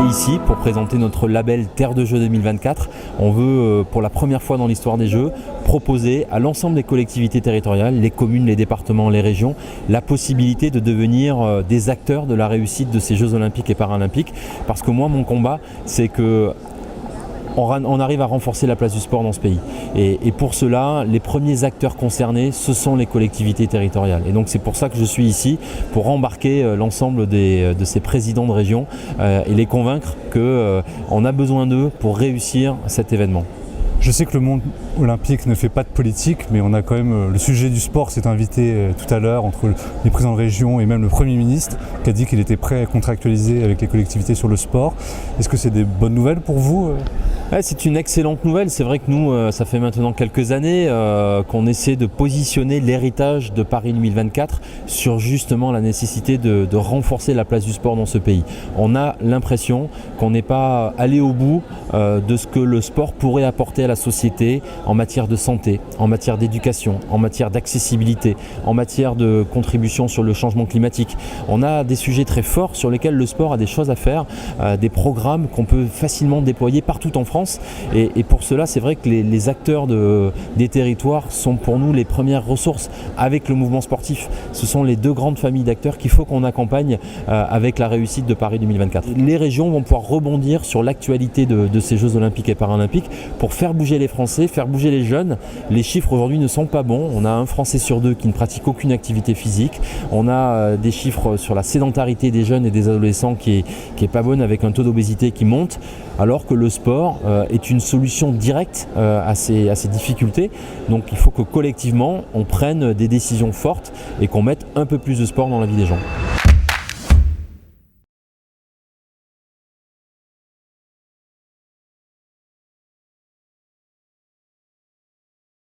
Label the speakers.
Speaker 1: ici pour présenter notre label Terre de Jeux 2024. On veut, pour la première fois dans l'histoire des Jeux, proposer à l'ensemble des collectivités territoriales, les communes, les départements, les régions, la possibilité de devenir des acteurs de la réussite de ces Jeux olympiques et paralympiques. Parce que moi, mon combat, c'est que on arrive à renforcer la place du sport dans ce pays. Et pour cela, les premiers acteurs concernés, ce sont les collectivités territoriales. Et donc c'est pour ça que je suis ici, pour embarquer l'ensemble de ces présidents de région et les convaincre qu'on a besoin d'eux pour réussir cet événement.
Speaker 2: Je sais que le monde olympique ne fait pas de politique, mais on a quand même le sujet du sport s'est invité tout à l'heure entre les présidents de région et même le Premier ministre qui a dit qu'il était prêt à contractualiser avec les collectivités sur le sport. Est-ce que c'est des bonnes nouvelles pour vous ?
Speaker 1: Ouais, c'est une excellente nouvelle. C'est vrai que nous, ça fait maintenant quelques années qu'on essaie de positionner l'héritage de Paris 2024 sur justement la nécessité de renforcer la place du sport dans ce pays. On a l'impression qu'on n'est pas allé au bout de ce que le sport pourrait apporter à la société en matière de santé, en matière d'éducation, en matière d'accessibilité, en matière de contribution sur le changement climatique. On a des sujets très forts sur lesquels le sport a des choses à faire, des programmes qu'on peut facilement déployer partout en France. Et pour cela, c'est vrai que les acteurs des territoires sont pour nous les premières ressources avec le mouvement sportif. Ce sont les deux grandes familles d'acteurs qu'il faut qu'on accompagne avec la réussite de Paris 2024. Les régions vont pouvoir rebondir sur l'actualité de ces Jeux olympiques et paralympiques pour faire bouger les Français, faire bouger les jeunes. Les chiffres aujourd'hui ne sont pas bons. On a un Français sur deux qui ne pratique aucune activité physique. On a des chiffres sur la sédentarité des jeunes et des adolescents qui est pas bonne, avec un taux d'obésité qui monte, alors que le sport est une solution directe à ces difficultés. Donc il faut que collectivement on prenne des décisions fortes et qu'on mette un peu plus de sport dans la vie des gens.